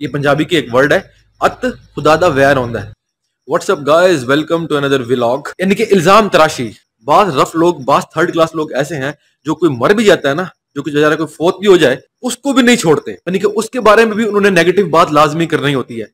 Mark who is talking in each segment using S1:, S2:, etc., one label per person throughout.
S1: ये पंजाबी की एक वर्ड है, अत खुदादा वैर होंदा है। What's up guys, welcome to another vlog. यानी कि इल्जाम तराशी। बाज रफ लोग, बाज थर्ड क्लास लोग ऐसे हैं जो कोई मर भी जाता है ना, जो कि बेचारा कोई फोत भी हो जाए, उसको भी नहीं छोड़ते। यानी कि उसके बारे में भी उन्होंने नेगेटिव बात लाजमी करनी होती है।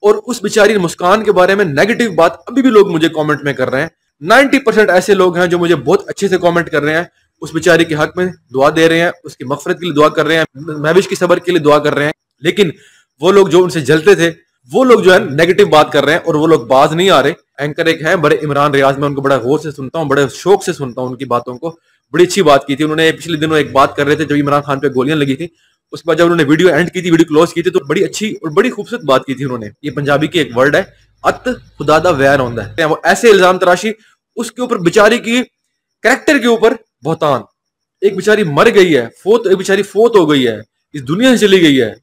S1: और उस बेचारी मुस्कान के बारे में नेगेटिव बात अभी भी लोग मुझे कमेंट में कर रहे हैं। 90% ऐसे लोग हैं जो मुझे बहुत अच्छे से कमेंट कर रहे हैं, उस बेचारी के हक में दुआ दे रहे हैं, उसकी मगफरत के लिए दुआ कर रहे हैं, महविश की सबर के लिए दुआ कर रहे हैं। लेकिन वो लोग जो उनसे जलते थे, वो लोग जो है नेगेटिव बात कर रहे हैं और वो लोग बाज नहीं आ रहे। एंकर एक है बड़े इमरान रियाज, में उनको बड़ा गौर से सुनता हूँ, बड़े शौक से सुनता हूँ उनकी बातों को। बड़ी अच्छी बात की थी उन्होंने। पिछले दिनों एक बात कर रहे थे जब इमरान खान पे गोलियां लगी थी, उसके बाद जब उन्होंने वीडियो एंड की थी, वीडियो क्लोज की थी, तो बड़ी अच्छी और बड़ी खूबसूरत बात की थी उन्होंने। ये पंजाबी की एक वर्ड है, अत खुदादा वैर होंदा है। वो ऐसे इल्जाम तराशी, उसके ऊपर बेचारी की कैरेक्टर के ऊपर बहुतान। एक बेचारी मर गई है, एक बेचारी फोत हो गई है, इस दुनिया से चली गई है,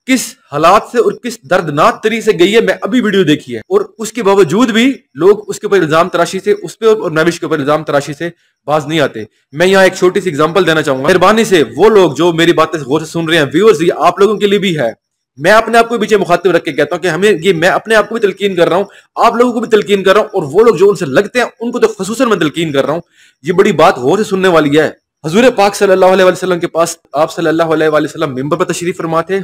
S1: किस हालात से और किस दर्दनाक तरीके से गई है, मैं अभी वीडियो देखी है। और उसके बावजूद भी लोग उसके ऊपर इल्जाम तराशी से, उस पे और नविश के ऊपर इल्जाम तराशी से बाज नहीं आते। मैं यहाँ एक छोटी सी एग्जांपल देना चाहूंगा। मेहरबानी से वो लोग जो मेरी बातें गौर से सुन रहे हैं, व्यूअर्स, ये आप लोगों के लिए भी है। मैं अपने आप को पीछे मुखातिब रख के कहता हूँ कि हमें ये, मैं अपने आप को भी तलकीन कर रहा हूँ, आप लोगों को भी तलकीन कर रहा हूँ, और वो लोग जो उनसे लगते हैं उनको तो खसूसन मैं तलकीन कर रहा हूँ। ये बड़ी बात गौर से सुनने वाली है। हजूर पाक सल्लल्लाहु अलैहि वसल्लम के पास, आप सल्लल्लाहु अलैहि वसल्लम मिंबर पर तशरीफ फरमा थे।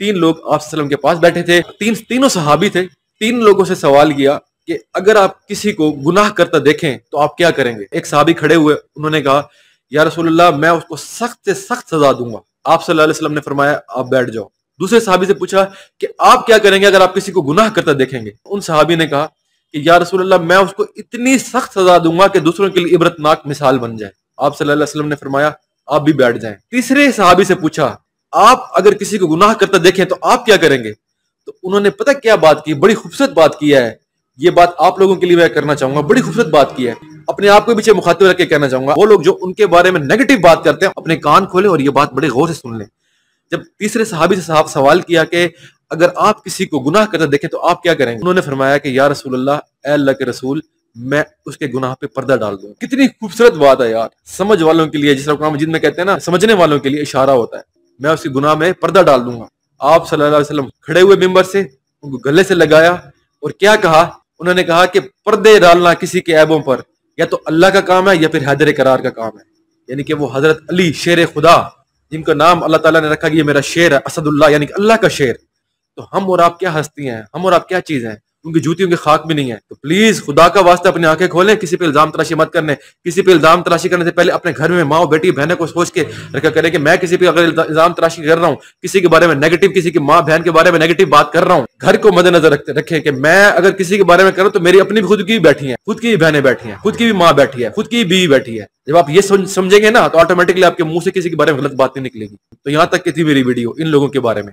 S1: 3 लोग आप सल्लम के पास बैठे थे, तीनों सहाबी थे। 3 लोगों से सवाल किया कि अगर आप किसी को गुनाह करता देखें तो आप क्या करेंगे। एक सहाबी खड़े हुए, उन्होंने कहा, या रसूलुल्लाह, मैं उसको सख्त से सख्त सजा दूंगा। आप सल्लल्लाहु अलैहि वसल्लम ने फरमाया, आप बैठ जाओ। दूसरे सहाबी से पूछा कि आप क्या करेंगे अगर आप किसी को गुनाह करता देखेंगे। उन सहाबी ने कहा कि या रसूलुल्लाह, मैं उसको इतनी सख्त सजा दूंगा कि दूसरों के लिए इबरतनाक मिसाल बन जाए। आप सल्लल्लाहु अलैहि वसल्लम ने फरमाया, आप भी बैठ जाएं। तीसरे सहाबी से पूछा, आप अगर किसी को गुनाह करता देखें तो आप क्या करेंगे। तो उन्होंने पता क्या बात की, बड़ी खूबसूरत बात की है। ये बात आप लोगों के लिए मैं करना चाहूंगा, बड़ी खूबसूरत बात की है। अपने आप को पीछे मुखातिब रख के कहना चाहूंगा, वो लोग जो उनके बारे में नेगेटिव बात करते हैं, अपने कान खोले और ये बात बड़े गौर से सुन लें। जब तीसरे सहाबी से साहब सवाल किया कि अगर आप किसी को गुनाह करता देखें तो आप क्या करेंगे, उन्होंने फरमाया कि या रसूलुल्लाह, ए अल्लाह के रसूल, मैं उसके गुनाह पे पर्दा डाल दूं। कितनी खूबसूरत बात है यार। समझ वालों के लिए, जिस तरह कुरान मजीद में कहते हैं ना, समझने वालों के लिए इशारा होता है। मैं उसके गुनाह में पर्दा डाल दूंगा। आप सल्लल्लाहु अलैहि वसल्लम खड़े हुए मिंबर से, उनको गले से लगाया और क्या कहा, उन्होंने कहा कि पर्दे डालना किसी के ऐबों पर या तो अल्लाह का काम है या फिर हैदर करार का काम है। यानी कि वो हजरत अली शेर खुदा, जिनका नाम अल्लाह ताला ने रखा कि ये मेरा शेर है, असदुल्लाह, यानी कि अल्लाह का शेर। तो हम और आप क्या हस्ती हैं, हम और आप क्या चीज हैं, उनकी जूतियों की खाक भी नहीं है। तो प्लीज खुदा का वास्ता अपनी आंखें खोलें, किसी पे इल्जाम तराशी मत करने। किसी पे इल्जाम तराशी करने से पहले अपने घर में माँ बेटी बहनों को सोच के रखा करें कि मैं किसी पे अगर इल्जाम तराशी कर रहा हूँ, किसी के बारे में नेगेटिव, किसी की माँ बहन के बारे में नेगेटिव बात कर रहा हूँ, घर को मद्देनजर रखें कि मैं अगर किसी के बारे में करूँ तो मेरी अपनी खुद की भी बैठी है, खुद की भी बहनें बैठी हैं, खुद की भी माँ बैठी है, खुद की भी बीवी बैठी है। जब आप ये समझेंगे ना तो ऑटोमेटिकली आपके मुंह से किसी के बारे में गलत बात नहीं निकलेगी। तो यहाँ तक की थी मेरी वीडियो इन लोगों के बारे में।